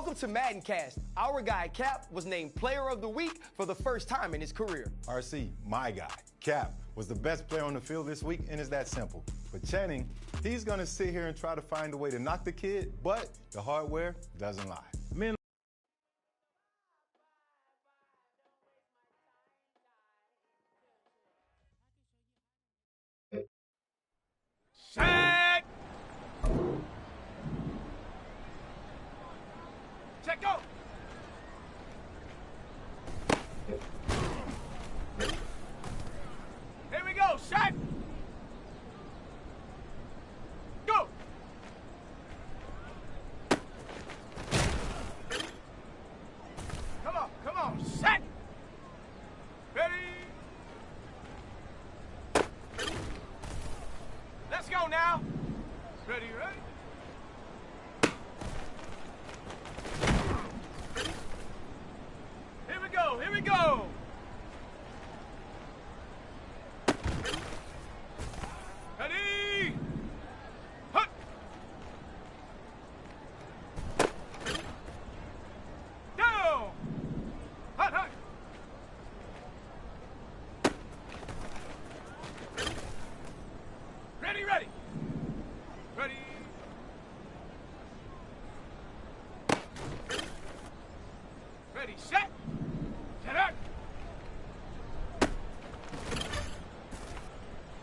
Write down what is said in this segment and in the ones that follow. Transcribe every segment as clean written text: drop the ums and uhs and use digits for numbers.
Welcome to Madden Cast. Our guy, Cap, was named Player of the Week for the first time in his career. RC, my guy, Cap, was the best player on the field this week, and it's that simple. But Channing, he's going to sit here and try to find a way to knock the kid, but the hardware doesn't lie. Men Set! Check go! Here we go, set! Go! Come on, set! Ready? Let's go now! Ready, ready? Here we go! Ready? Hut! Down! Hut, hut! Ready, ready! Ready? Ready, set! Set up!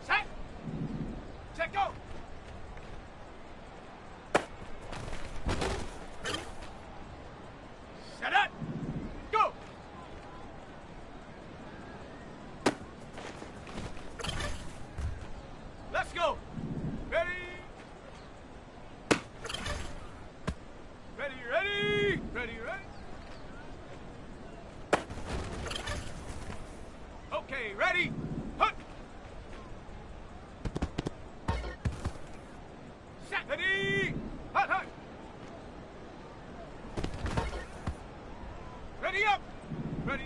Set! Set, go! Set up! Go! Let's go! Ready? Ready, ready! Ready, ready? Okay, ready? Hut! Set! Ready? Hut, hut! Ready up! Ready?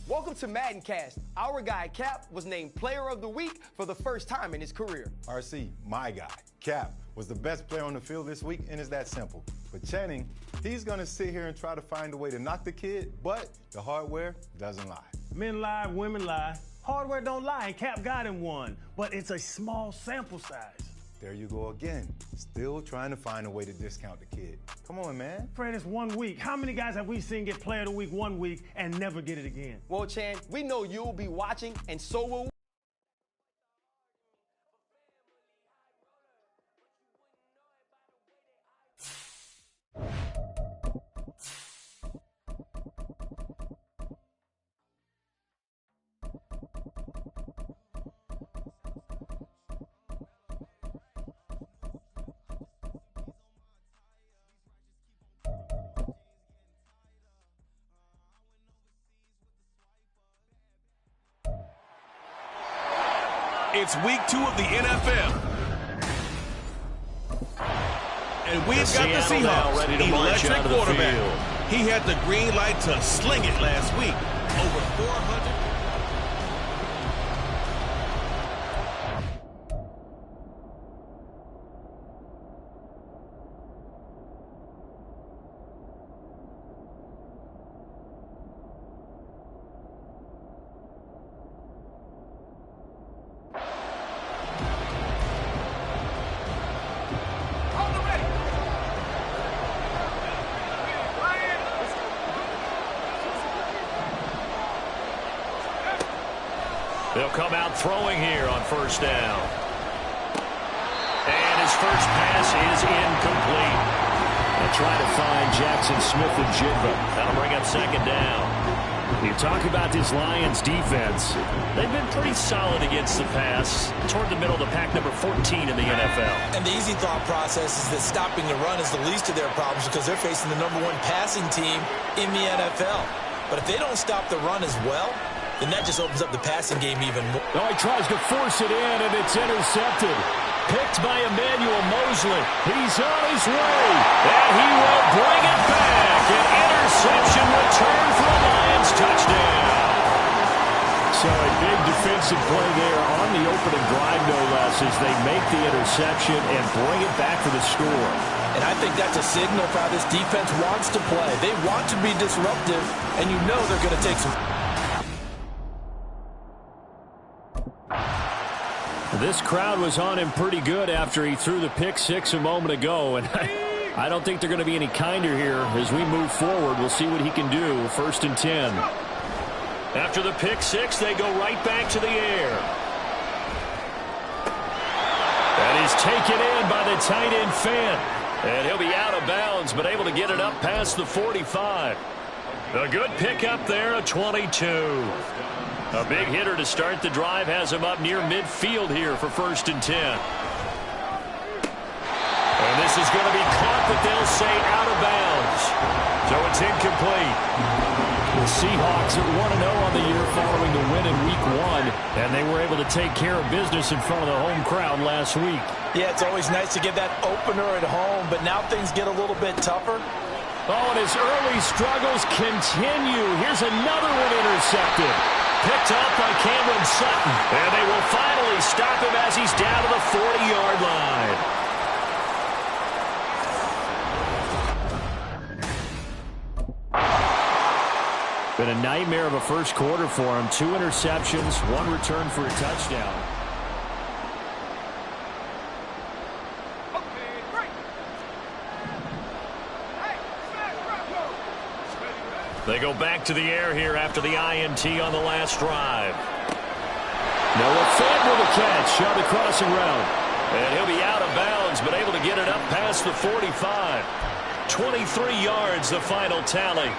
Welcome to Madden Cast. Our guy, Cap, was named Player of the Week for the first time in his career. RC, my guy, Cap, was the best player on the field this week, and it's that simple. But Channing, he's going to sit here and try to find a way to knock the kid, but the hardware doesn't lie. Men lie, women lie. Hardware don't lie, and Cap got him one. But it's a small sample size. There you go again. Still trying to find a way to discount the kid. Come on, man. Fred, it's 1 week. How many guys have we seen get Player of the Week 1 week and never get it again? Well, Chan, we know you'll be watching, and so will we. It's week 2 of the NFL. And we've got the Seahawks, electric quarterback. He had the green light to sling it last week. Over 400. They'll come out throwing here on first down. And his first pass is incomplete. They'll try to find Jackson Smith and Jigba. That'll bring up second down. You talk about this Lions defense. They've been pretty solid against the pass, toward the middle of the pack, number 14 in the NFL. And the easy thought process is that stopping the run is the least of their problems because they're facing the #1 passing team in the NFL. But if they don't stop the run as well, then that just opens up the passing game even more. Oh, he tries to force it in, and it's intercepted. Picked by Emmanuel Mosley. He's on his way, and he will bring it back. An interception return for a Lions touchdown. So a big defensive play there on the opening drive, no less, as they make the interception and bring it back for the score. And I think that's a signal for how this defense wants to play. They want to be disruptive, and you know they're going to take some. This crowd was on him pretty good after he threw the pick six a moment ago, and I don't think they're going to be any kinder here as we move forward. We'll see what he can do. 1st and 10. After the pick six, they go right back to the air. That is taken in by the tight end Fant, and he'll be out of bounds, but able to get it up past the 45. A good pickup there, a 22. A big hitter to start the drive has him up near midfield here for 1st and 10. And this is going to be caught, but they'll say out of bounds. So it's incomplete. The Seahawks are 1-0 on the year following the win in Week 1, and they were able to take care of business in front of the home crowd last week. Yeah, it's always nice to get that opener at home, but now things get a little bit tougher. Oh, and his early struggles continue. Here's another one intercepted. Picked up by Cameron Sutton. And they will finally stop him as he's down to the 40-yard line. Been a nightmare of a first quarter for him. 2 interceptions, 1 return for a touchdown. They go back to the air here after the INT on the last drive. Noah Fant with a catch on the crossing route. And he'll be out of bounds, but able to get it up past the 45. 23 yards, the final tally.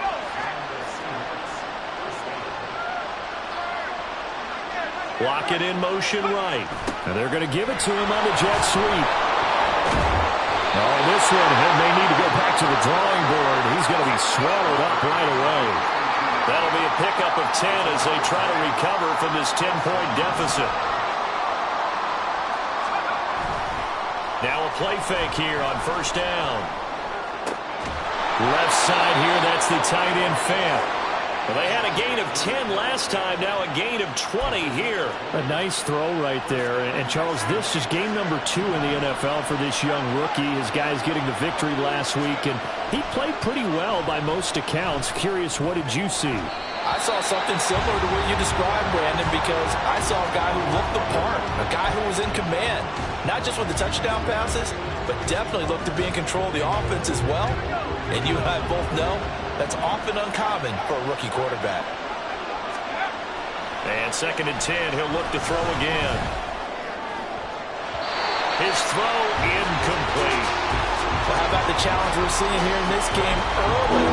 Lock it in motion right. And they're going to give it to him on the jet sweep. Oh, this one, he may need to go back to the drawing board. He's going to be swallowed up right away. That'll be a pickup of 10 as they try to recover from this 10-point deficit. Now a play fake here on 1st down. Left side here, that's the tight end Fant. Well, they had a gain of 10 last time, now a gain of 20 here. A nice throw right there. And Charles, this is game number 2 in the NFL for this young rookie. His guys getting the victory last week, and he played pretty well by most accounts. Curious, what did you see? I saw something similar to what you described, Brandon, because I saw a guy who looked the part, a guy who was in command, not just with the touchdown passes, but definitely looked to be in control of the offense as well. And you and I both know that's often uncommon for a rookie quarterback. And 2nd and 10, he'll look to throw again. His throw incomplete. Well, how about the challenge we're seeing here in this game early?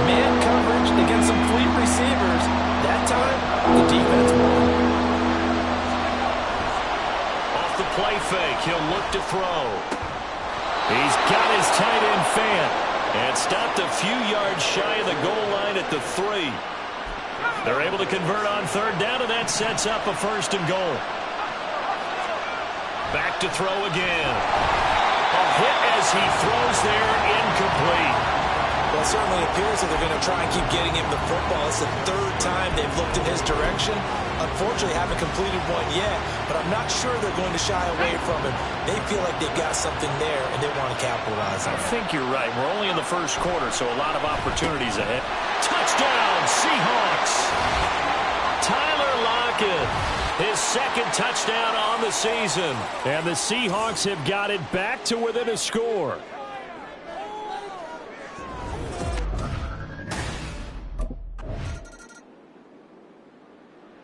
Man coverage against some fleet receivers. That time, the defense won. Off the play fake, he'll look to throw. He's got his tight end Fant. And stopped a few yards shy of the goal line at the 3. They're able to convert on 3rd down, and that sets up a 1st and goal. Back to throw again. A hit as he throws there, incomplete. Well, it certainly appears that they're going to try and keep getting him the football. It's the 3rd time they've looked in his direction. Unfortunately, haven't completed one yet, but I'm not sure they're going to shy away from him. They feel like they've got something there, and they want to capitalize on it. I think you're right. We're only in the first quarter, so a lot of opportunities ahead. Touchdown, Seahawks! Tyler Lockett, his 2nd touchdown on the season. And the Seahawks have got it back to within a score.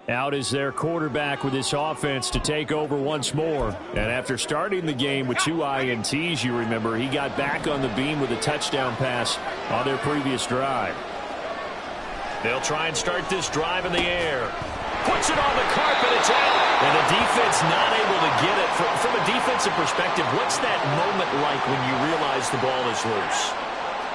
Out is their quarterback with this offense to take over once more. And after starting the game with 2 INTs, you remember, he got back on the beam with a touchdown pass on their previous drive. They'll try and start this drive in the air. Puts it on the carpet, it's out. And the defense not able to get it. From a defensive perspective, what's that moment like when you realize the ball is loose?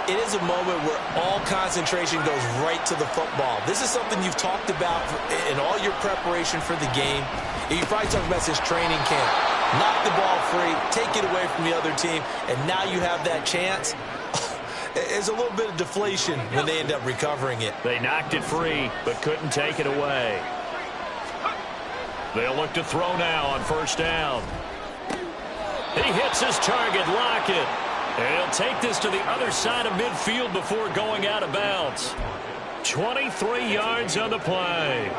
It is a moment where all concentration goes right to the football. This is something you've talked about in all your preparation for the game. And you probably talked about since training camp. Knock the ball free, take it away from the other team, and now you have that chance. There's a little bit of deflation when they end up recovering it. They knocked it free, but couldn't take it away. They'll look to throw now on first down. He hits his target, Lockett. And he'll take this to the other side of midfield before going out of bounds. 23 yards on the play.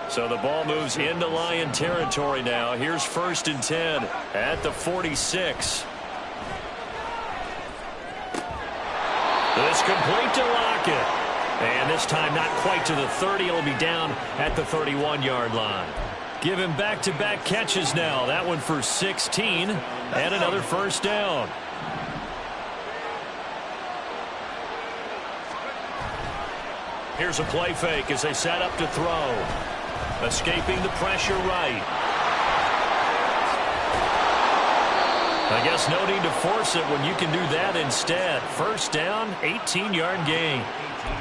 So the ball moves into Lion territory now. Here's 1st and 10 at the 46. This complete to Lockett. And this time not quite to the 30. It'll be down at the 31-yard line. Give him back-to-back catches now. That one for 16 and another first down. Here's a play fake as they set up to throw. Escaping the pressure right. I guess no need to force it when you can do that instead. First down, 18-yard gain.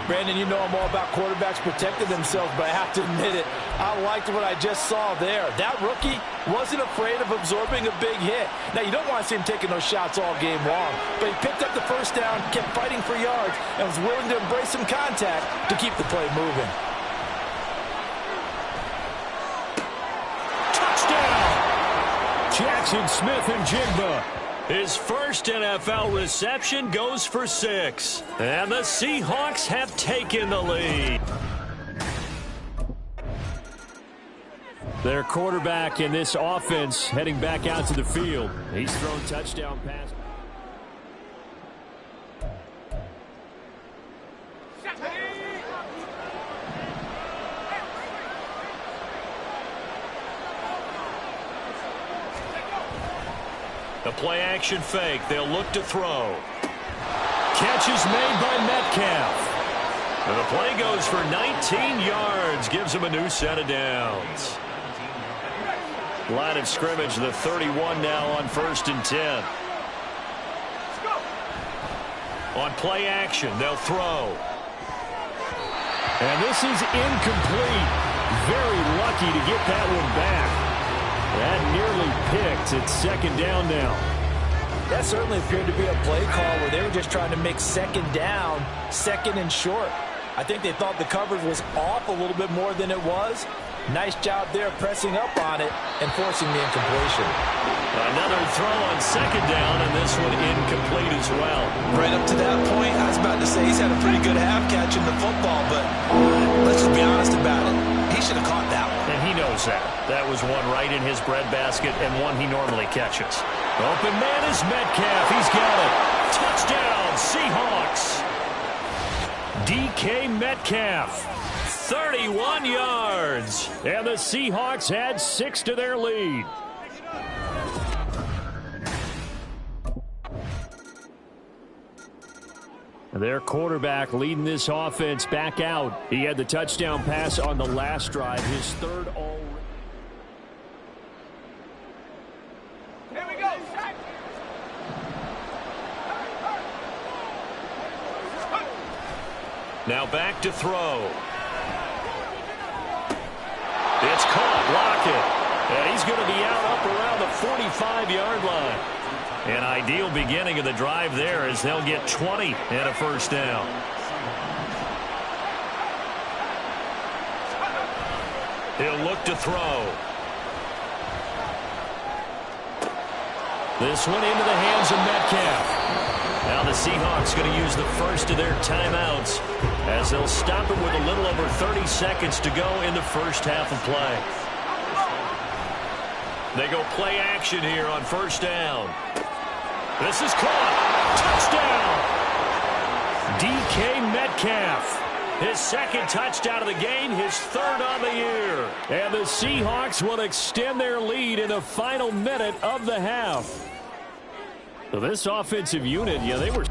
Brandon, you know I'm all about quarterbacks protecting themselves, but I have to admit it, I liked what I just saw there. That rookie wasn't afraid of absorbing a big hit. Now, you don't want to see him taking those shots all game long, but he picked up the first down, kept fighting for yards, and was willing to embrace some contact to keep the play moving. Touchdown! Jackson Smith-Njigba. His first NFL reception goes for 6. And the Seahawks have taken the lead. Their quarterback in this offense heading back out to the field. He's thrown touchdown pass. The play-action fake. They'll look to throw. Catch is made by Metcalf. And the play goes for 19 yards. Gives him a new set of downs. Line of scrimmage, the 31 now on 1st and 10. On play action, they'll throw. And this is incomplete. Very lucky to get that one back. That nearly picked. It's 2nd down now. That certainly appeared to be a play call where they were just trying to make 2nd down, 2nd and short. I think they thought the coverage was off a little bit more than it was. Nice job there pressing up on it and forcing the incompletion. Another throw on 2nd down, and this one incomplete as well. Right up to that point, I was about to say he's had a pretty good half catching the football, but let's just be honest about it. He should have caught that one. And he knows that. That was one right in his breadbasket and one he normally catches. Open man is Metcalf. He's got it. Touchdown, Seahawks. DK Metcalf. 31 yards. And the Seahawks add 6 to their lead. Their quarterback leading this offense back out. He had the touchdown pass on the last drive, his 3rd all. Here we go. Now back to throw. It's caught, Lockett. And he's going to be out up around the 45-yard line. An ideal beginning of the drive there as they'll get 20 and a first down. He'll look to throw. This one into the hands of Metcalf. Now the Seahawks going to use the first of their timeouts as they'll stop it with a little over 30 seconds to go in the first half of play. They go play action here on first down. This is caught. Touchdown. DK Metcalf. His 2nd touchdown of the game, his 3rd on the year. And the Seahawks will extend their lead in the final minute of the half. So this offensive unit, yeah, they were...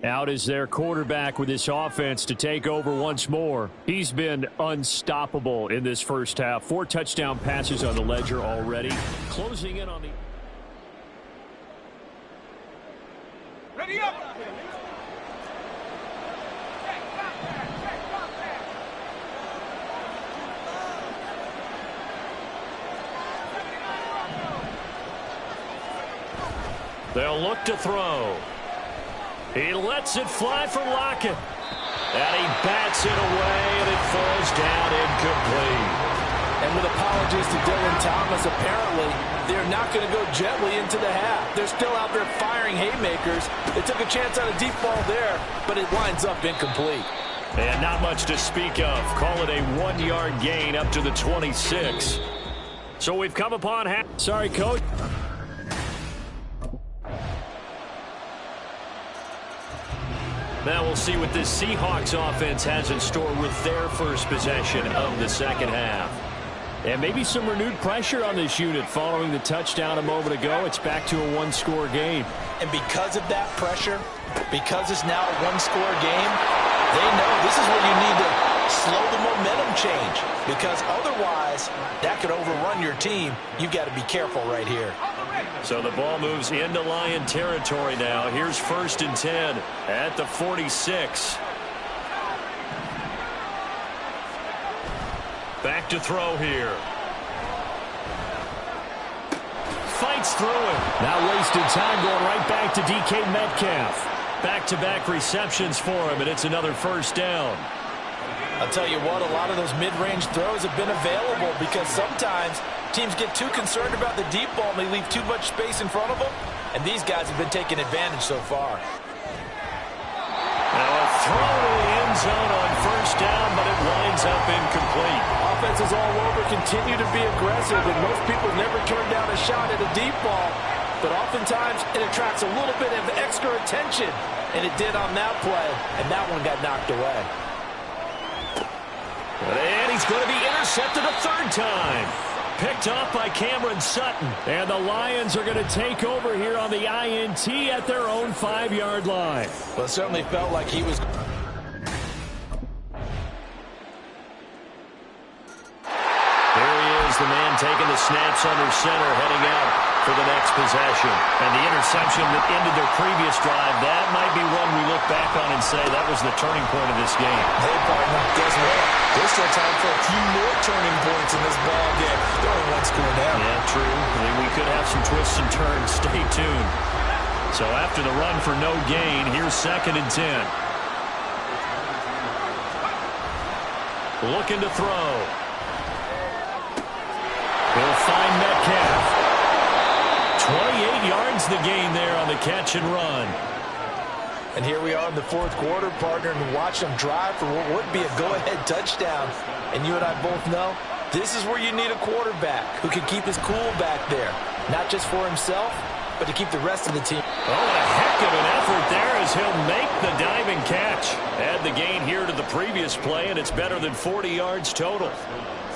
Out is their quarterback with this offense to take over once more. He's been unstoppable in this first half. 4 touchdown passes on the ledger already. Closing in on the... Ready up! They'll look to throw. He lets it fly for Lockett. And he bats it away, and it falls down incomplete. And with apologies to Dylan Thomas, apparently they're not going to go gently into the half. They're still out there firing haymakers. They took a chance on a deep ball there, but it winds up incomplete. And not much to speak of. Call it a 1-yard gain up to the 26. So we've come upon half. Sorry, Coach. Now we'll see what this Seahawks offense has in store with their first possession of the second half. And maybe some renewed pressure on this unit following the touchdown a moment ago. It's back to a 1-score game. And because of that pressure, because it's now a 1-score game, they know this is where you need to slow the momentum change. Because otherwise, that could overrun your team. You've got to be careful right here. So the ball moves into Lion territory now. Here's 1st and 10 at the 46. Back to throw here. Fights through it. Now wasted time going right back to DK Metcalf. Back-to-back receptions for him, and it's another 1st down. I'll tell you what, a lot of those mid-range throws have been available because sometimes teams get too concerned about the deep ball and they leave too much space in front of them, and these guys have been taking advantage so far. Now a throw to the end zone on 1st down, but it winds up incomplete. Offenses all over continue to be aggressive, and most people never turn down a shot at a deep ball, but oftentimes it attracts a little bit of extra attention, and it did on that play, and that one got knocked away. And he's going to be intercepted a 3rd time. Picked off by Cameron Sutton. And the Lions are going to take over here on the INT at their own 5-yard line. Well, it certainly felt like he was... Here he is, the man taking the snaps under center, heading out for the next possession. And the interception that ended their previous drive, that might be one we look back on and say that was the turning point of this game. Hey, partner, guess what? There's still time for a few more turning points in this ball game. They're only 1 score now. Yeah, true. I mean, we could have some twists and turns. Stay tuned. So after the run for no gain, here's 2nd and 10. Looking to throw. He'll find Metcalf. 28 yards the gain there on the catch and run. And here we are in the 4th quarter, partner, and watch them drive for what would be a go-ahead touchdown. And you and I both know this is where you need a quarterback who can keep his cool back there, not just for himself, but to keep the rest of the team. Oh, a heck of an effort there as he'll make the diving catch. Add the gain here to the previous play, and it's better than 40 yards total.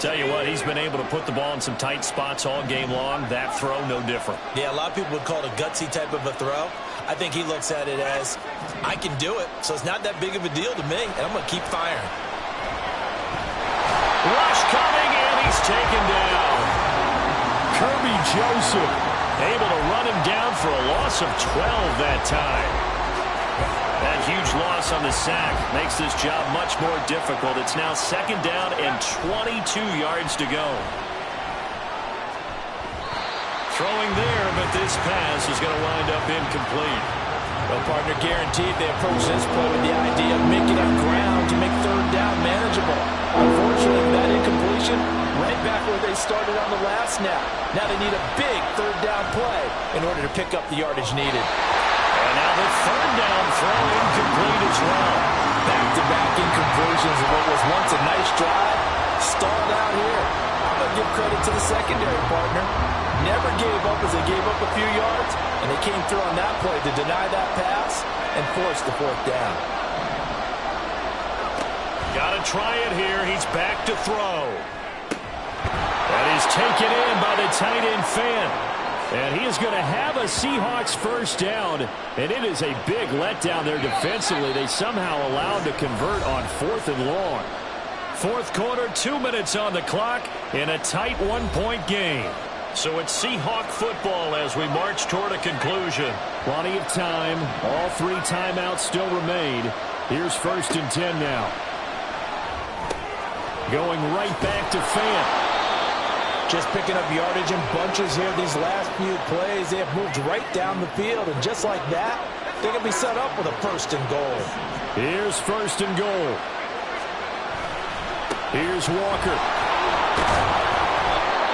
Tell you what, he's been able to put the ball in some tight spots all game long. That throw, no different. Yeah, a lot of people would call it a gutsy type of a throw. I think he looks at it as, I can do it, so it's not that big of a deal to me, and I'm going to keep firing. Rush coming, and he's taken down. Kirby Joseph able to run him down for a loss of 12 that time. That huge loss on the sack makes this job much more difficult. It's now 2nd down and 22 yards to go. Throwing there, but this pass is going to wind up incomplete. Well, partner, guaranteed they approach this play with the idea of making up ground to make 3rd down manageable. Unfortunately, that incompletion right back where they started on the last snap. Now they need a big 3rd down play in order to pick up the yardage needed. And now the 3rd down throw incomplete as well. Back-to-back incompletions of what was once a nice drive. Stalled out here. I'm going to give credit to the secondary, partner. Never gave up as they gave up a few yards, and they came through on that play to deny that pass and force the 4th down. Got to try it here. He's back to throw. And he's taken in by the tight end Fant. And he is going to have a Seahawks first down, and it is a big letdown there defensively. They somehow allowed to convert on 4th and long. Fourth quarter, 2 minutes on the clock in a tight one-point game. So it's Seahawk football as we march toward a conclusion. Plenty of time. All 3 timeouts still remain. Here's 1st and 10 now. Going right back to Fant. Just picking up yardage in bunches here these last few plays. They have moved right down the field, and just like that, they can be set up with a 1st and goal. Here's 1st and goal. Here's Walker.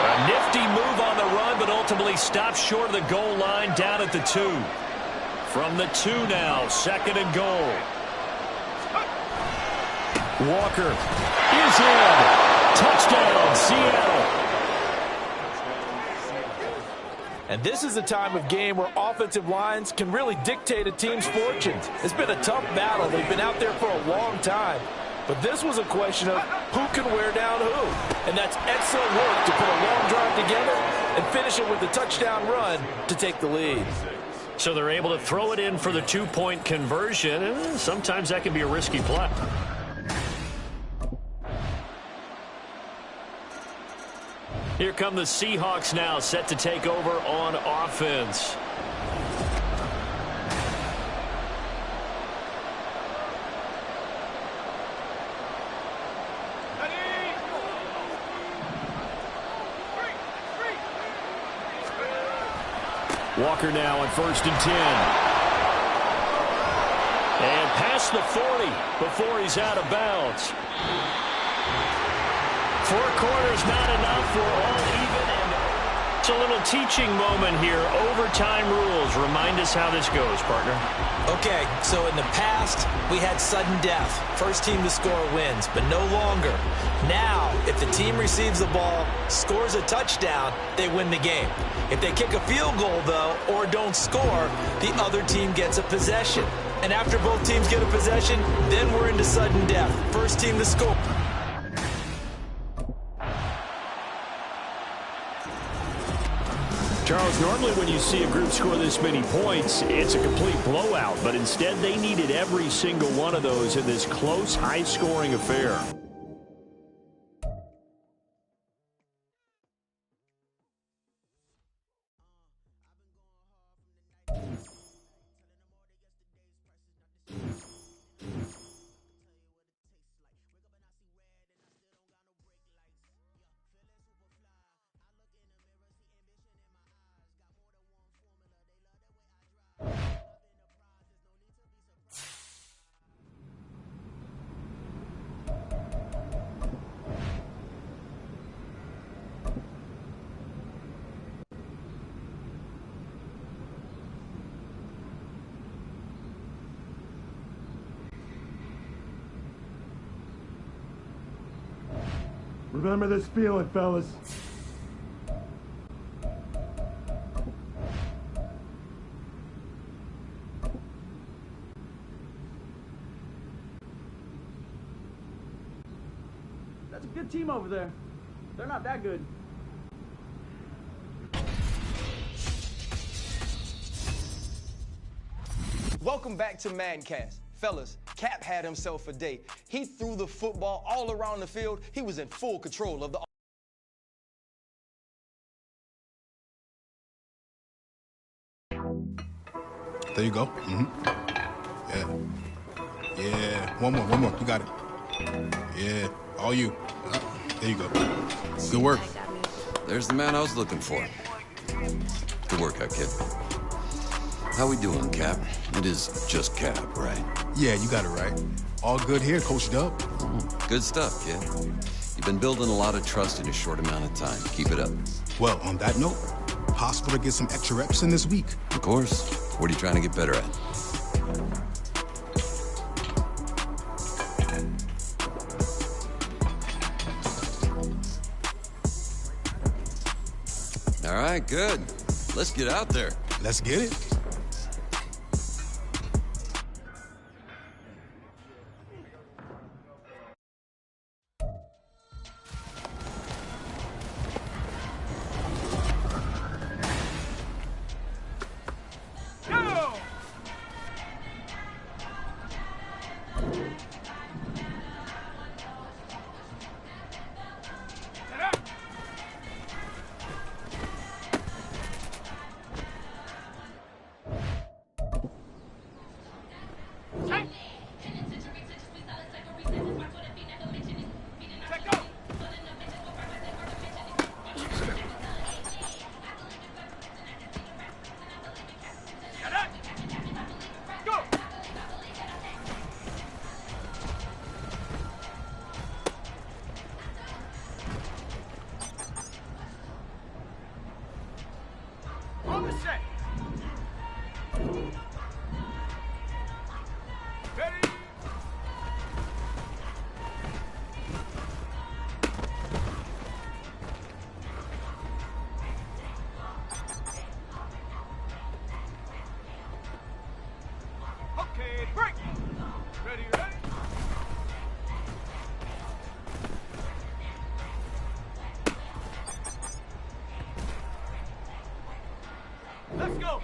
A nifty move on the run, but ultimately stops short of the goal line down at the 2. From the 2 now, 2nd and goal. Walker is in. Touchdown, Seattle. And this is a time of game where offensive lines can really dictate a team's fortunes. It's been a tough battle. They've been out there for a long time. But this was a question of who can wear down who. And that's excellent work to put a long drive together and finish it with a touchdown run to take the lead. So they're able to throw it in for the 2-point conversion. And sometimes that can be a risky play. Here come the Seahawks now, set to take over on offense. Walker now on 1st and 10. And past the 40 before he's out of bounds. 4 quarters not enough. We're all even. And it's a little teaching moment here. Overtime rules. Remind us how this goes, partner. Okay, so in the past, we had sudden death. First team to score wins, but no longer. Now, if the team receives the ball, scores a touchdown, they win the game. If they kick a field goal, though, or don't score, the other team gets a possession. And after both teams get a possession, then we're into sudden death. First team to score. Charles, normally when you see a group score this many points, it's a complete blowout. But instead, they needed every single one of those in this close, high-scoring affair. Remember this feeling, fellas. That's a good team over there. They're not that good. Welcome back to Maddencast. Fellas, Cap had himself a day. He threw the football all around the field. He was in full control of the There you go. Yeah. Yeah. One more. You got it. Yeah. All you. There you go. Good work. There's the man I was looking for. Good work out, kid. How we doing, Cap? It is just Cap, right? Yeah, you got it right. All good here, Coach Dub. Good stuff, kid. You've been building a lot of trust in a short amount of time. Keep it up. Well, on that note, possible to get some extra reps in this week. Of course. What are you trying to get better at? All right, good. Let's get out there. Let's get it. go.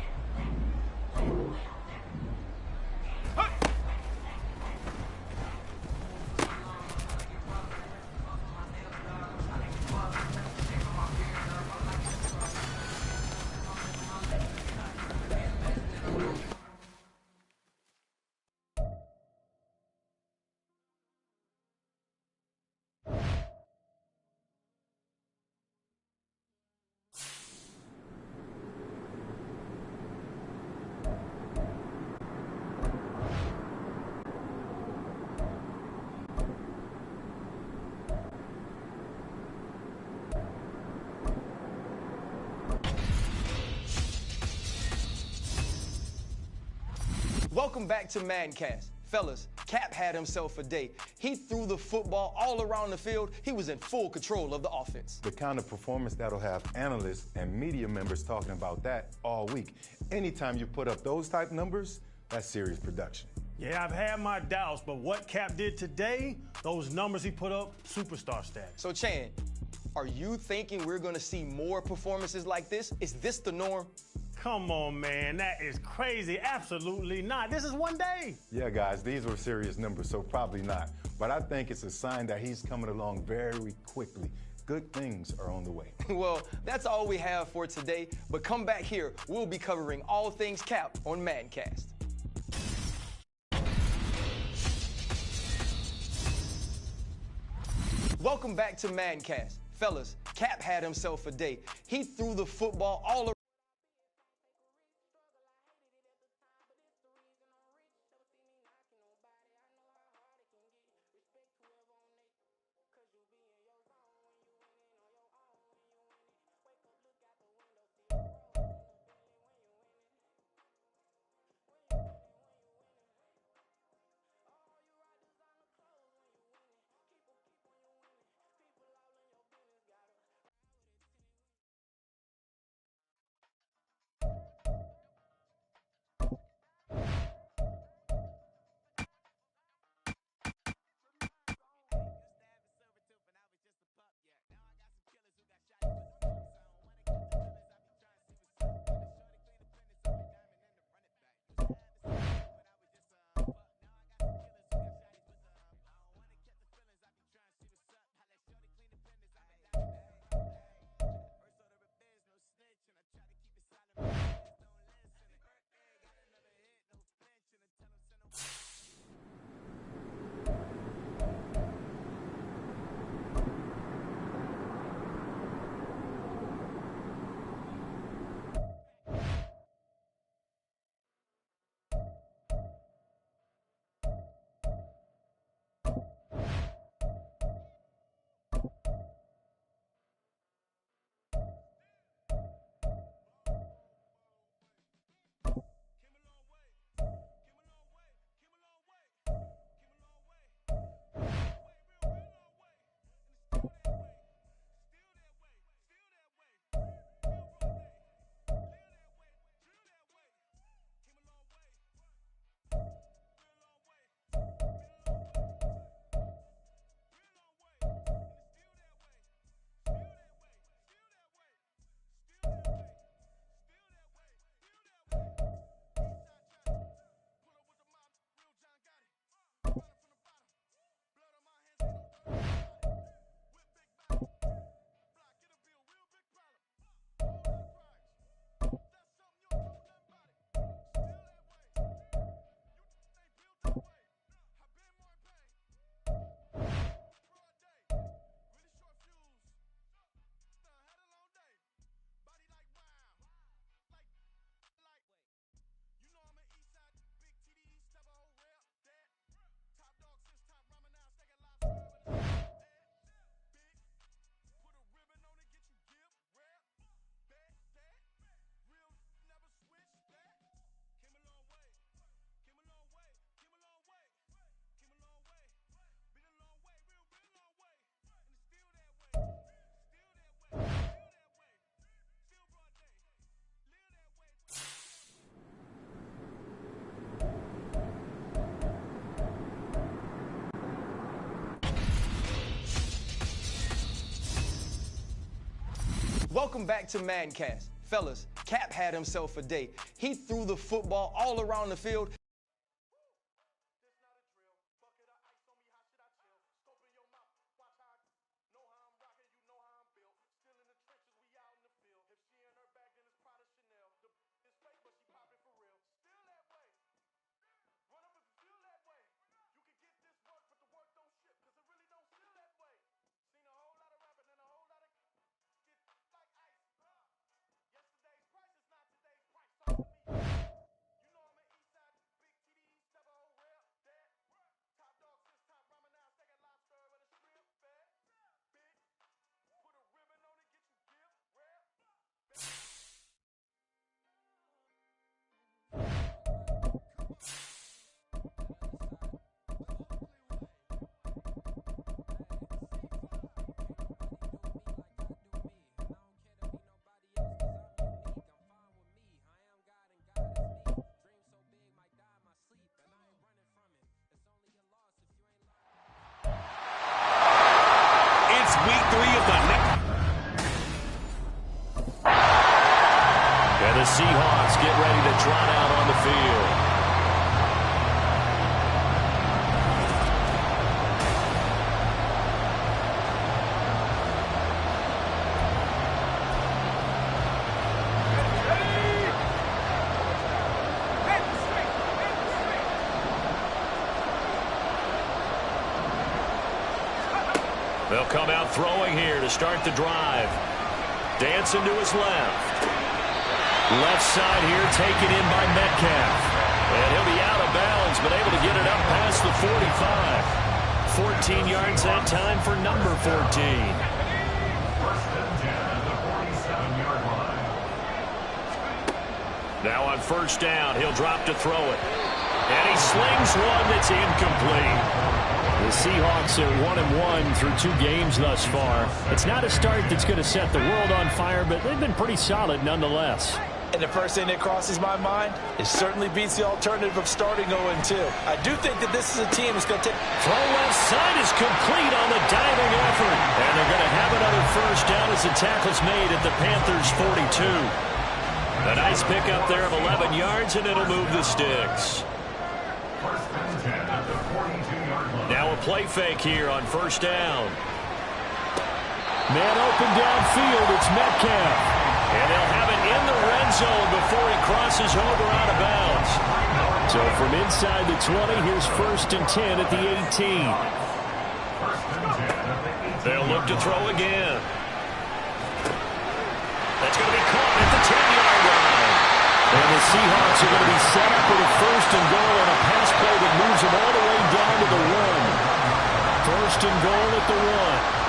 Welcome back to Maddencast. Fellas, Cap had himself a day. He threw the football all around the field. He was in full control of the offense. The kind of performance that'll have analysts and media members talking about that all week. Anytime you put up those type numbers, that's serious production. Yeah, I've had my doubts, but what Cap did today, those numbers he put up, superstar status. So, Chan, are you thinking we're going to see more performances like this? Is this the norm? Come on, man. That is crazy. Absolutely not. This is one day. Yeah, guys, these were serious numbers, so probably not. But I think it's a sign that he's coming along very quickly. Good things are on the way. Well, that's all we have for today. But come back here. We'll be covering all things Cap on Maddencast. Welcome back to Maddencast. Fellas, Cap had himself a day. He threw the football all around. Welcome back to Maddencast. Fellas, Cap had himself a day. He threw the football all around the field. Week 3 of the next. And the Seahawks get ready to trot out on the field. They'll come out throwing here to start the drive. Dancing to his left. Left side here taken in by Metcalf. And he'll be out of bounds, but able to get it up past the 45. 14 yards that time for number 14. First and 10 at the 47-yard line. Now on first down, he'll drop to throw it. And he slings one that's incomplete. The Seahawks are 1-1 through 2 games thus far. It's not a start that's going to set the world on fire, but they've been pretty solid nonetheless. And the first thing that crosses my mind, it certainly beats the alternative of starting 0-2. I do think that this is a team that's going to take... Throw left side is complete on the diving effort. And they're going to have another first down as the tackle's made at the Panthers' 42. A nice pickup there of 11 yards, and it'll move the sticks. First and 10 at the 42-yard line. Now a play fake here on first down. Man open downfield, it's Metcalf. And they'll have it in the red zone before he crosses over out of bounds. So from inside the 20, here's first and 10 at the 18. They'll look to throw again. That's going to be caught at the 10-yard line. And the Seahawks are going to be set up with a first and goal on a pass play that moves them all the way down to the 1. First and goal at the 1.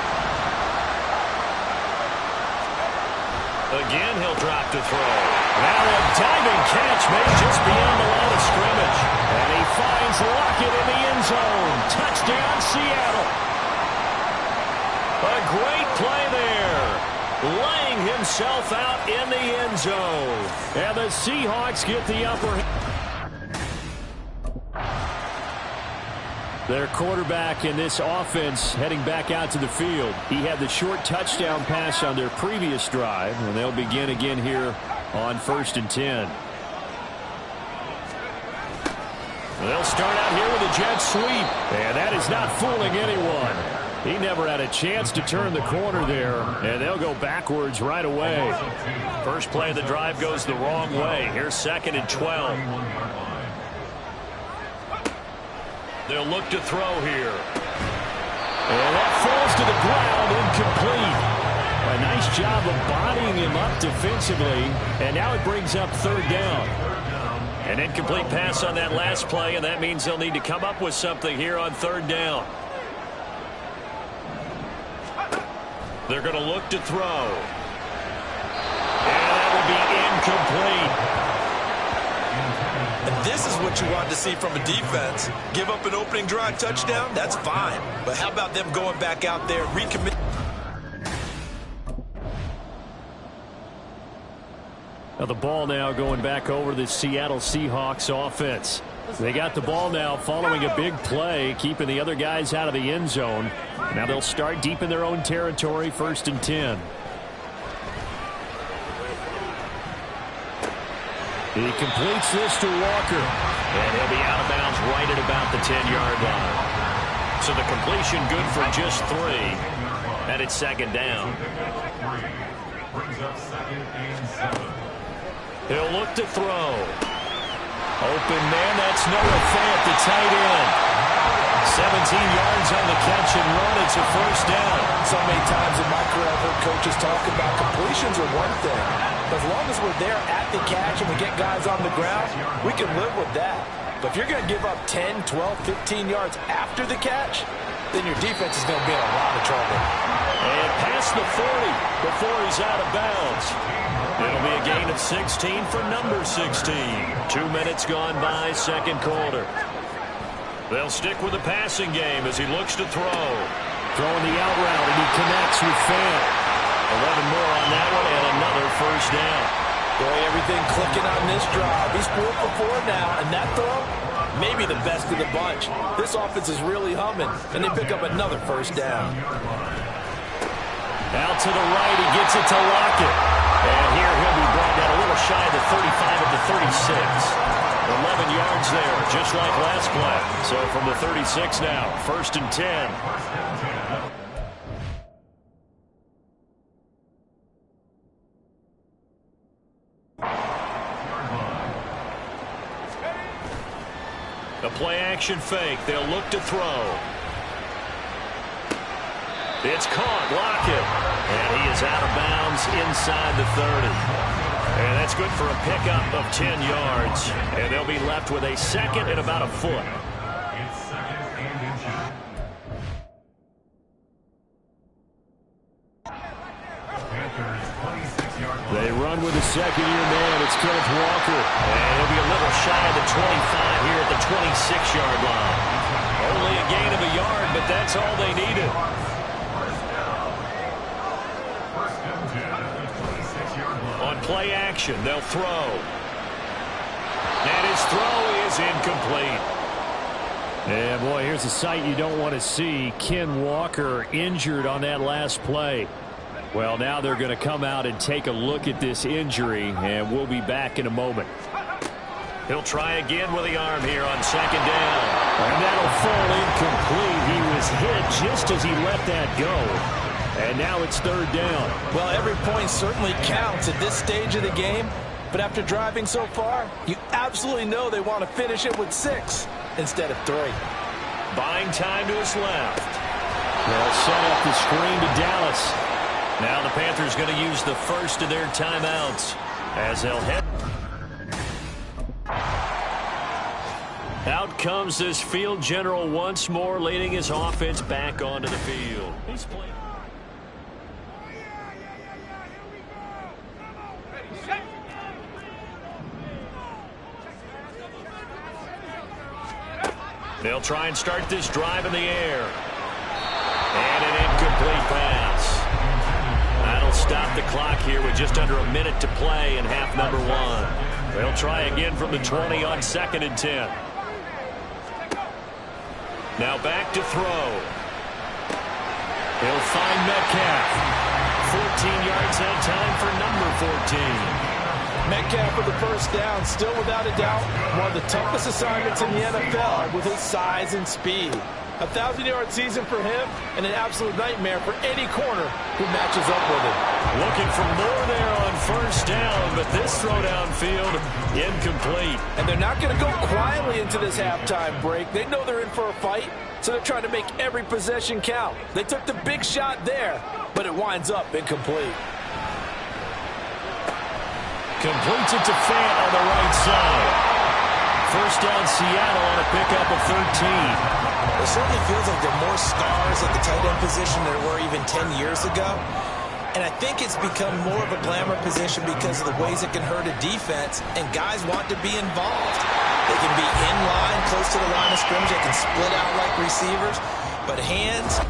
Again, he'll drop to throw. Now a diving catch made just beyond the line of scrimmage. And he finds Lockett in the end zone. Touchdown, Seattle. A great play there. Laying himself out in the end zone. And the Seahawks get the upper hand. Their quarterback in this offense heading back out to the field. He had the short touchdown pass on their previous drive, and they'll begin again here on first and 10. They'll start out here with a jet sweep, and that is not fooling anyone. He never had a chance to turn the corner there, and they'll go backwards right away. First play of the drive goes the wrong way. Here's second and 12. They'll look to throw here. And that falls to the ground, incomplete. A nice job of bodying him up defensively, and now it brings up third down. An incomplete pass on that last play, and that means they'll need to come up with something here on third down. They're going to look to throw. And that will be incomplete. And this is what you want to see from a defense. Give up an opening drive touchdown, that's fine. But how about them going back out there, recommit? Now the ball now going back over the Seattle Seahawks offense. They got the ball now following a big play, keeping the other guys out of the end zone. Now they'll start deep in their own territory, first and 10. He completes this to Walker. And he'll be out of bounds right at about the 10-yard line. So the completion good for just 3. And it's second down. Brings up 2nd and 7. He'll look to throw. Open man, that's Noah Fant, the tight end. 17 yards on the catch and run. It's a first down. So many times in my career I've heard coaches talk about completions are one thing. As long as we're there at the catch and we get guys on the ground, we can live with that. But if you're going to give up 10, 12, 15 yards after the catch, then your defense is going to be in a lot of trouble. And past the 40 before he's out of bounds. It'll be a gain of 16 for number 16. 2 minutes gone by, second quarter. They'll stick with the passing game as he looks to throw. Throwing the out route, and he connects with Fant. 11 more on that one, and another first down. Boy, everything clicking on this drive. He's 4 for 4 now, and that throw, maybe the best of the bunch. This offense is really humming, and they pick up another first down. Out to the right, he gets it to Lockett. And here he'll be brought down a little shy of the 35 of the 36. 11 yards there, just like last play. So from the 36 now, 1st and 10. The play-action fake. They'll look to throw. It's caught. Lockett. And he is out of bounds inside the 30. And that's good for a pickup of 10 yards. And they'll be left with a second and about a foot. It's 2nd and inches. Panthers 26-yard line. They run with a second-year man. It's Kenneth Walker. And he'll be a little shy of the 25 here at the 26-yard line. Only a gain of a yard, but that's all they needed. On play action, they'll throw. And his throw is incomplete. Yeah, boy, here's a sight you don't want to see. Ken Walker injured on that last play. Well, now they're going to come out and take a look at this injury, and we'll be back in a moment. He'll try again with the arm here on second down. And that'll fall incomplete. He was hit just as he let that go. And now it's third down. Well, every point certainly counts at this stage of the game. But after driving so far, you absolutely know they want to finish it with 6 instead of 3. Buying time to his left. They'll set up the screen to Dallas. Now the Panthers going to use the first of their timeouts as they'll head. Out comes this field general once more, leading his offense back onto the field. He's playing. They'll try and start this drive in the air. And an incomplete pass. That'll stop the clock here with just under a minute to play in half number 1. They'll try again from the 20 on 2nd and 10. Now back to throw. He'll find Metcalf. 14 yards that time for number 14. Metcalf with the first down, still without a doubt one of the toughest assignments in the NFL with his size and speed. 1,000-yard season for him and an absolute nightmare for any corner who matches up with him. Looking for more there on first down, but this throw downfield incomplete. And they're not going to go quietly into this halftime break. They know they're in for a fight, so they're trying to make every possession count. They took the big shot there, but it winds up incomplete. Completes it to Fant on the right side. First down Seattle on a pickup of 13. It certainly feels like there are more stars at the tight end position than there were even 10 years ago. And I think it's become more of a glamour position because of the ways it can hurt a defense, and guys want to be involved. They can be in line, close to the line of scrimmage. They can split out like receivers. But hands...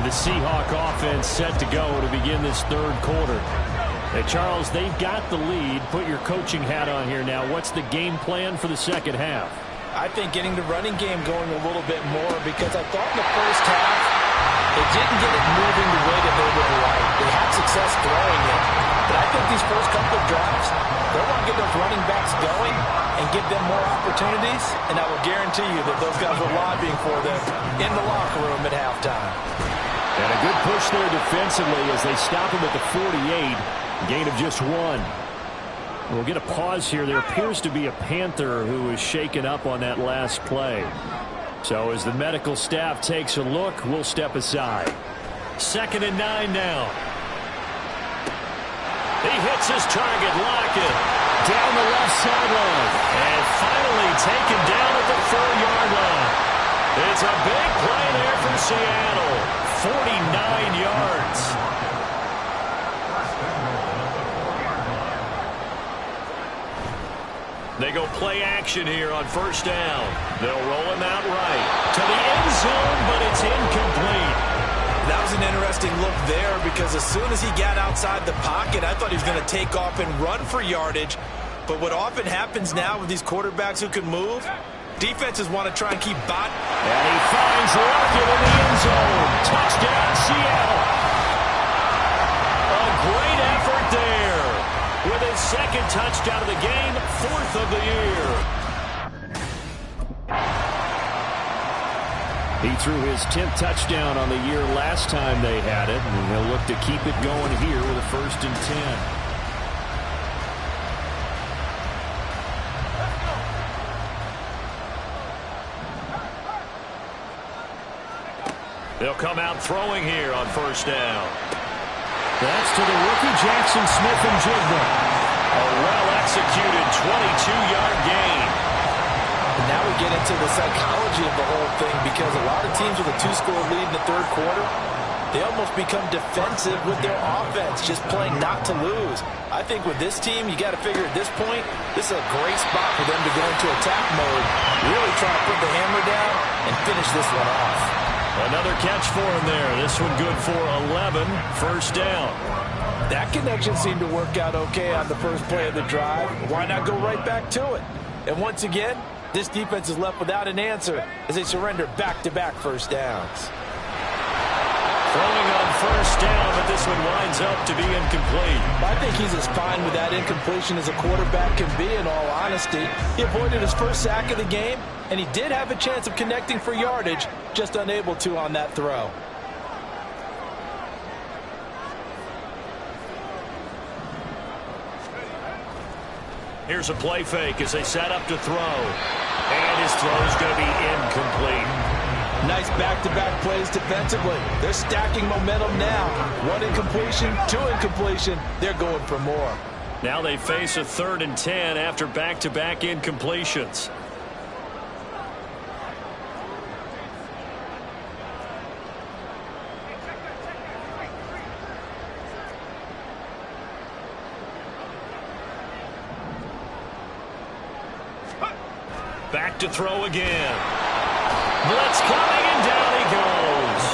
The Seahawk offense set to go to begin this third quarter. Hey, Charles, they've got the lead. Put your coaching hat on here now. What's the game plan for the second half? I think getting the running game going a little bit more, because I thought in the first half They didn't get it moving the way that they would like. They had success throwing it. But I think these first couple of drives, they want to get those running backs going and give them more opportunities. And I will guarantee you that those guys were lobbying for them in the locker room at halftime. And a good push there defensively as they stop him at the 48. Gain of just 1. We'll get a pause here. There appears to be a Panther who is shaken up on that last play. So as the medical staff takes a look, we'll step aside. 2nd and 9 now. He hits his target, Lockett, down the left sideline. And finally taken down at the 4-yard line. It's a big play there for Seattle. 49 yards. They go play action here on 1st down. They'll roll him out right to the end zone, but it's incomplete. That was an interesting look there because as soon as he got outside the pocket, I thought he was going to take off and run for yardage. But what often happens now with these quarterbacks who can move, defenses want to try and keep bot. And he finds Lockett in the end zone. Touchdown, Seattle. A great effort there. With his 2nd touchdown of the game, 4th of the year. He threw his 10th touchdown on the year last time they had it, and he'll look to keep it going here with a 1st and 10. They'll come out throwing here on 1st down. That's to the rookie Jackson Smith-Njigba. A well-executed 22-yard gain. And now we get into the psychology of the whole thing because a lot of teams with a 2-score lead in the 3rd quarter, they almost become defensive with their offense, just playing not to lose. I think with this team, you got to figure at this point, this is a great spot for them to go into attack mode, really try to put the hammer down and finish this one off. Another catch for him there. This one good for 11. 1st down. That connection seemed to work out okay on the first play of the drive. Why not go right back to it? And once again, this defense is left without an answer as they surrender back-to-back 1st downs. Throwing on 1st down, but this one winds up to be incomplete. I think he's as fine with that incompletion as a quarterback can be, in all honesty. He avoided his first sack of the game, and he did have a chance of connecting for yardage, just unable to on that throw. Here's a play fake as they set up to throw. And his throw's going to be incomplete. Nice back-to-back plays defensively. They're stacking momentum now. 1 incompletion, 2 incompletion. They're going for more. Now they face a 3rd and 10 after back-to-back incompletions. Back to throw again. Blitz coming, and down he goes.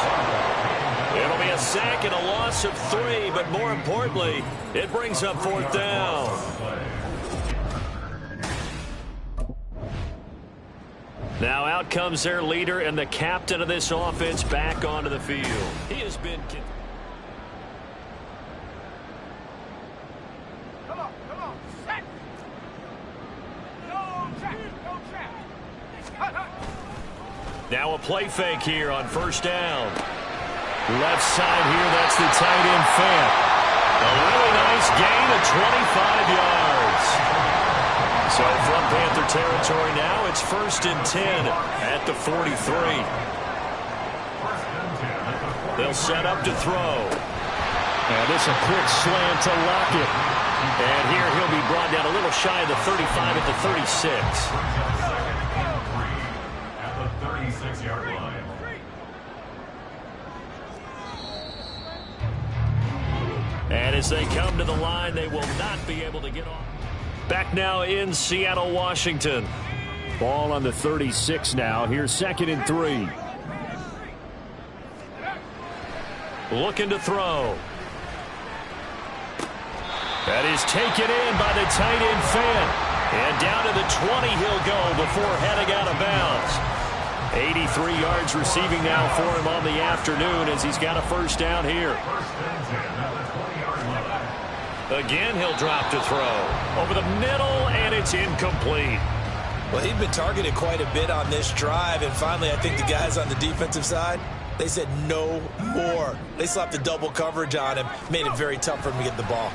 It'll be a sack and a loss of 3, but more importantly, it brings up 4th down. Now out comes their leader and the captain of this offense back onto the field. He has been... Now a play fake here on 1st down. Left side here, that's the tight end Fant. A really nice gain of 25 yards. So from Panther territory now, it's 1st and 10 at the 43. They'll set up to throw. And this a quick slant to Lockett. And here he'll be brought down a little shy of the 35 at the 36. And as they come to the line, they will not be able to get off. Back now in Seattle, Washington. Ball on the 36 now. Here's 2nd and 3. Looking to throw. That is taken in by the tight end Fant. And down to the 20 he'll go before heading out of bounds. 83 yards receiving now for him on the afternoon as he's got a first down here. Again, he'll drop to throw. Over the middle, and it's incomplete. Well, he'd been targeted quite a bit on this drive, and finally I think the guys on the defensive side, they said no more. They slapped the double coverage on him, made it very tough for him to get the ball.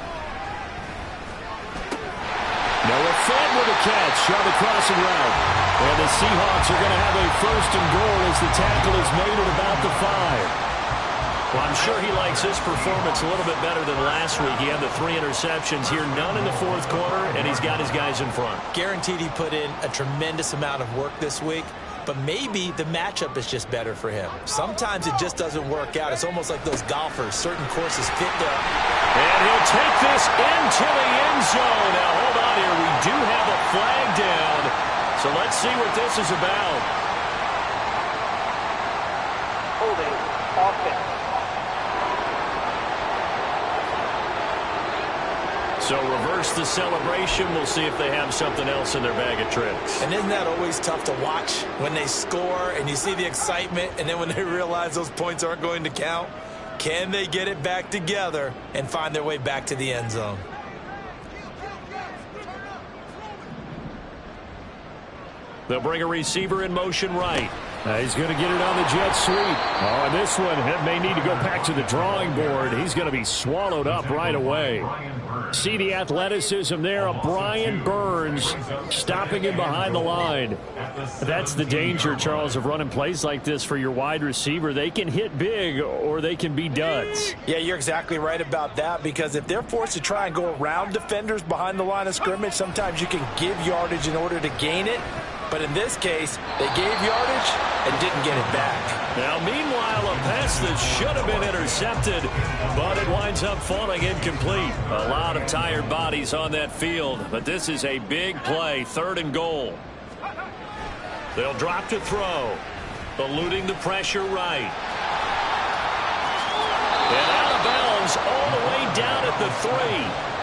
Noah Fed with a catch on the crossing route. And the Seahawks are going to have a first and goal as the tackle is made at about the 5. Well, I'm sure he likes his performance a little bit better than last week. He had the 3 interceptions here, none in the fourth quarter, and he's got his guys in front. Guaranteed he put in a tremendous amount of work this week, but maybe the matchup is just better for him. Sometimes it just doesn't work out. It's almost like those golfers. Certain courses fit there. And he'll take this into the end zone. Now, hold on here. We do have a flag down, so let's see what this is about. Holding offense. So reverse the celebration. We'll see if they have something else in their bag of tricks. And isn't that always tough to watch when they score and you see the excitement, and then when they realize those points aren't going to count? Can they get it back together and find their way back to the end zone? They'll bring a receiver in motion right. He's going to get it on the jet sweep. Oh, and this one may need to go back to the drawing board. He's going to be swallowed up right away. See the athleticism there of Brian Burns stopping him behind the line. That's the danger, Charles, of running plays like this for your wide receiver. They can hit big or they can be duds. Yeah, you're exactly right about that, because if they're forced to try and go around defenders behind the line of scrimmage, sometimes you can give yardage in order to gain it. But in this case, they gave yardage and didn't get it back. Now, meanwhile, a pass that should have been intercepted, but it winds up falling incomplete. A lot of tired bodies on that field, but this is a big play, 3rd and goal. They'll drop to throw, eluding the pressure right. And out of bounds all the way down at the 3.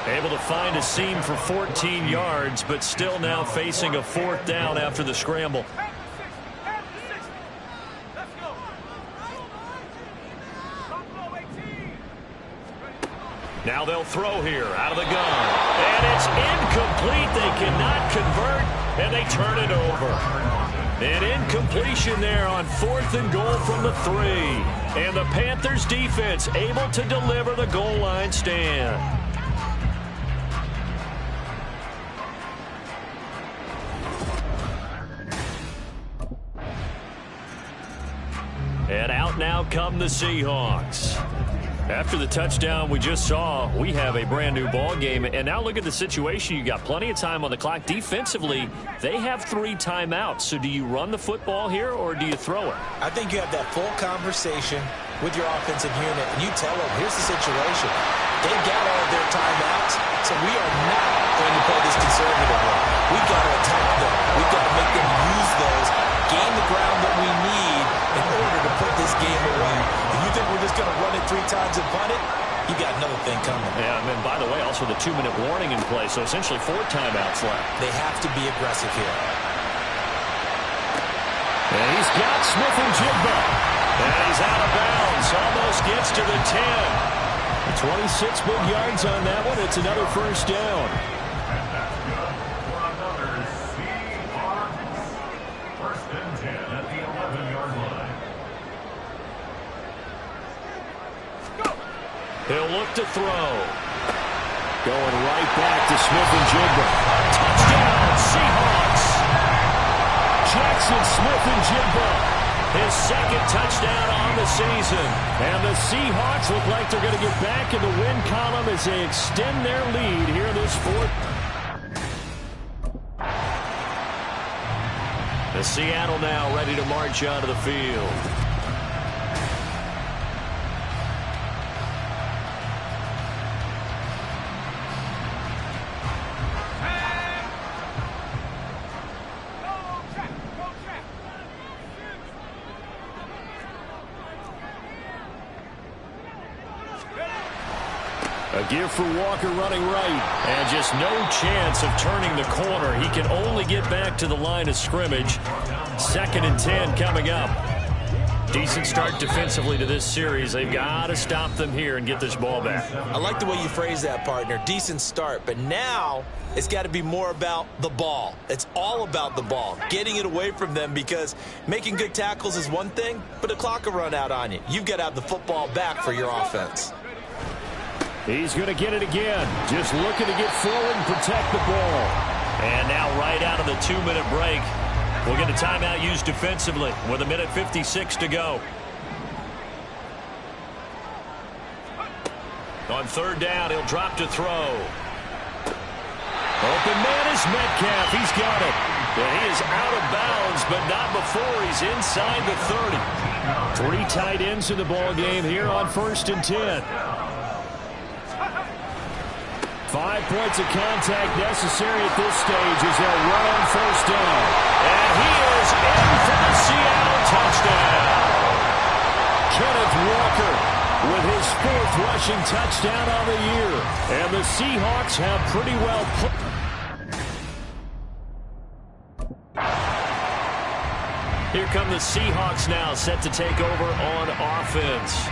Able to find a seam for 14 yards, but still now facing a 4th down after the scramble. Now they'll throw here out of the gun. And it's incomplete. They cannot convert, and they turn it over. An incompletion there on 4th and goal from the 3. And the Panthers defense able to deliver the goal line stand. And out now come the Seahawks. After the touchdown we just saw, we have a brand new ball game. And now look at the situation. You got plenty of time on the clock. Defensively, they have 3 timeouts. So do you run the football here or do you throw it? I think you have that full conversation with your offensive unit, and you tell them, here's the situation. They've got all of their timeouts, so we are not going to play this conservatively. We've got to attack them. We've got to make them use those, gain the ground that we need in order to put this game away. If you think we're just going to run it 3 times and punt it, you got another thing coming. Yeah, and by the way, also the 2-minute warning in play, so essentially 4 timeouts left. They have to be aggressive here. And he's got Smith and Jigba. And he's out of bounds. Almost gets to the 10. 26 big yards on that one. It's another first down. First and 10 at the 11-yard line. He'll look to throw. Going right back to Smith and Jigba. Touchdown, Seahawks. Jackson Smith and Jigba. His 2nd touchdown on the season. And the Seahawks look like they're going to get back in the win column as they extend their lead here in this 4th. The Seattle now ready to march onto the field. A give for Walker running right. And just no chance of turning the corner. He can only get back to the line of scrimmage. 2nd and 10 coming up. Decent start defensively to this series. They've got to stop them here and get this ball back. I like the way you phrase that, partner. Decent start. But now it's got to be more about the ball. It's all about the ball. Getting it away from them, because making good tackles is one thing, but the clock will run out on you. You've got to have the football back for your offense. He's going to get it again. Just looking to get forward and protect the ball. And now right out of the 2-minute break, we'll get a timeout used defensively with 1:56 to go. On 3rd down, he'll drop to throw. Open man is Metcalf. He's got it. And he is out of bounds, but not before he's inside the 30. 3 tight ends in the ball game here on 1st and 10. 5 points of contact necessary at this stage as they'll run on 1st down. And he is in for the Seattle touchdown. Kenneth Walker with his 4th rushing touchdown on the year. And the Seahawks have pretty well put. Here come the Seahawks now, set to take over on offense.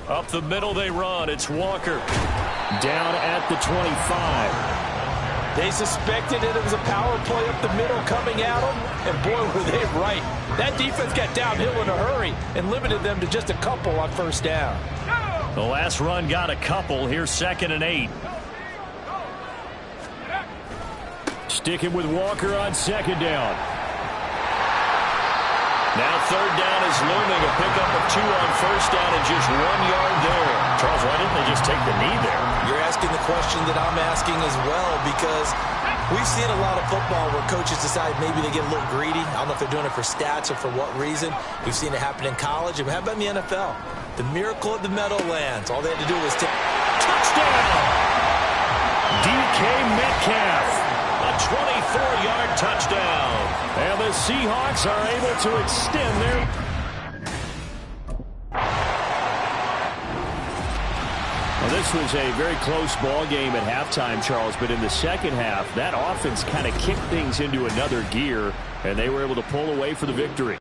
Up the middle they run. It's Walker. Down at the 25. They suspected it was a power play up the middle coming at them, and boy, were they right. That defense got downhill in a hurry and limited them to just a couple on 1st down. The last run got a couple. Here's 2nd and 8. Sticking with Walker on 2nd down. Now 3rd down is looming. A pickup of 2 on 1st down and just 1 yard there. Charles, why didn't they just take the knee there? You're asking the question that I'm asking as well, because we've seen a lot of football where coaches decide maybe they get a little greedy. I don't know if they're doing it for stats or for what reason. We've seen it happen in college. And how about in the NFL? The miracle of the Meadowlands. All they had to do was take. Touchdown! DK Metcalf. A 24-yard touchdown. And the Seahawks are able to extend their... Well, this was a very close ball game at halftime, Charles, but in the 2nd half, that offense kind of kicked things into another gear, and they were able to pull away for the victory.